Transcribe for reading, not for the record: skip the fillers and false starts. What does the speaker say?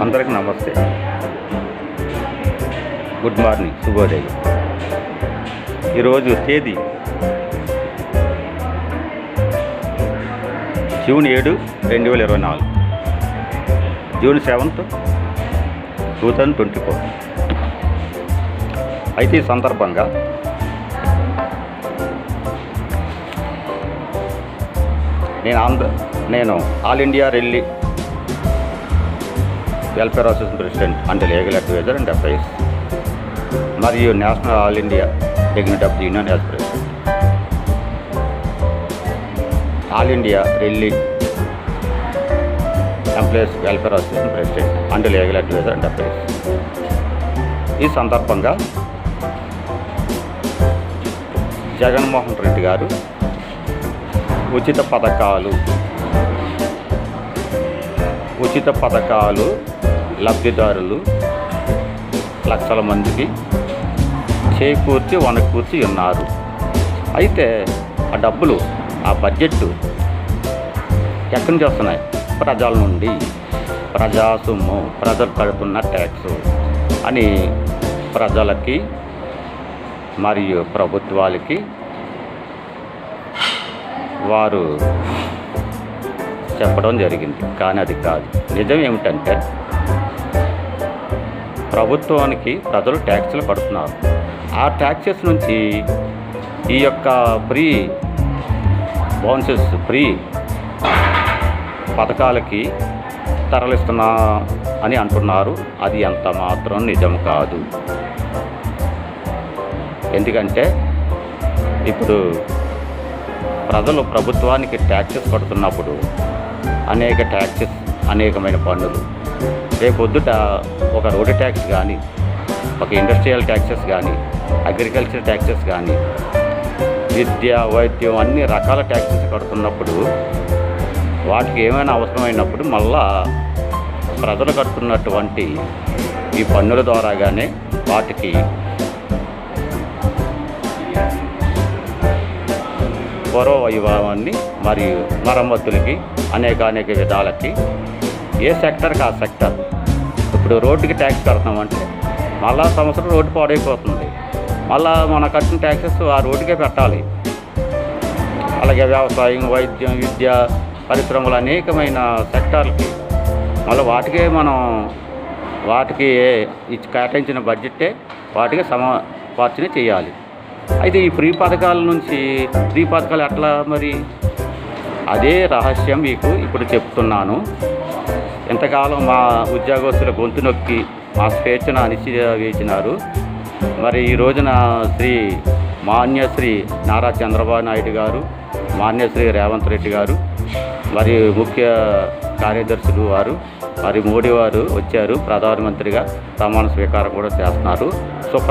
అందరికీ నమస్తే, good morning, శుభోదయం. ఈరోజు తేదీ జూన్ 7, 2024, జూన్ 7, 2024. అయితే ఈ సందర్భంగా నేను all India Relli welfare association president and legal advisor and affairs మరియు national all India dignity of the union as president, all India Relli employees welfare association president and legal advisor and affairs. ఈ సందర్భంగా జగన్మోహన్ రెడ్డి గారు ఉచిత పథకాలు లబ్ధిదారులు లక్షల మందికి చేకూర్చి వనకూర్చి ఉన్నారు. అయితే ఆ డబ్బులు, ఆ బడ్జెట్ ఎక్కడి నుంచి వస్తున్నాయి? ప్రజల నుండి. ప్రజా సొమ్ము, ప్రజలు కడుతున్న ట్యాక్స్ అని ప్రజలకి మరియు ప్రభుత్వాలకి వారు చెప్పడం జరిగింది. కానీ అది కాదు. నిజం ఏమిటంటే ప్రభుత్వానికి ప్రజలు ట్యాక్సులు కడుతున్నారు. ఆ ట్యాక్సెస్ నుంచి ఈ యొక్క ఫ్రీ బౌన్సెస్, ఫ్రీ పథకాలకి తరలిస్తున్నా అని అంటున్నారు. అది ఎంత మాత్రం నిజం కాదు. ఎందుకంటే ఇప్పుడు ప్రజలు ప్రభుత్వానికి ట్యాక్సెస్ కడుతున్నప్పుడు అనేకమైన పన్నులు, రేపొద్దుట ఒక రోడ్డు ట్యాక్స్ కానీ, ఒక ఇండస్ట్రియల్ ట్యాక్సెస్ కానీ, అగ్రికల్చర్ ట్యాక్సెస్ కానీ, విద్య, వైద్యం, అన్ని రకాల ట్యాక్సెస్ కడుతున్నప్పుడు వాటికి ఏమైనా అవసరమైనప్పుడు మళ్ళా ప్రజలు కడుతున్నటువంటి ఈ పన్నుల ద్వారాగానే వాటికి పూర్వ వైభవాన్ని మరియు మరమ్మతులకి అనేక విధాలకి ఏ సెక్టర్కి ఆ సెక్టర్. ఇప్పుడు రోడ్డుకి ట్యాక్స్ కడతామంటే మళ్ళా సంవత్సరం రోడ్డు పాడైపోతుంది. మళ్ళా మన కట్టిన ట్యాక్సెస్ ఆ రోడ్డుకే పెట్టాలి. అలాగే వ్యవసాయం, వైద్యం, విద్య, పరిశ్రమలు, అనేకమైన సెక్టార్లకి మళ్ళీ వాటికి కేటాయించిన బడ్జెట్టే వాటికి సమపార్చన చేయాలి. అయితే ఈ ఫ్రీ పథకాలు ఎట్లా మరి? అదే రహస్యం మీకు ఇప్పుడు చెప్తున్నాను. ఎంతకాలం మా ఉద్యోగస్తుల గొంతు నొక్కి మా స్వేచ్ఛను అణిచివేసినారు. మరి ఈ రోజున మాన్యశ్రీ నారా చంద్రబాబు నాయుడు గారు, మాన్యశ్రీ రేవంత్ రెడ్డి గారు, మరి ముఖ్య కార్యదర్శులు వారు, మరి మోడీ వారు వచ్చారు. ప్రధానమంత్రిగా ప్రమాణ స్వీకారం కూడా చేస్తున్నారు. సూపర్.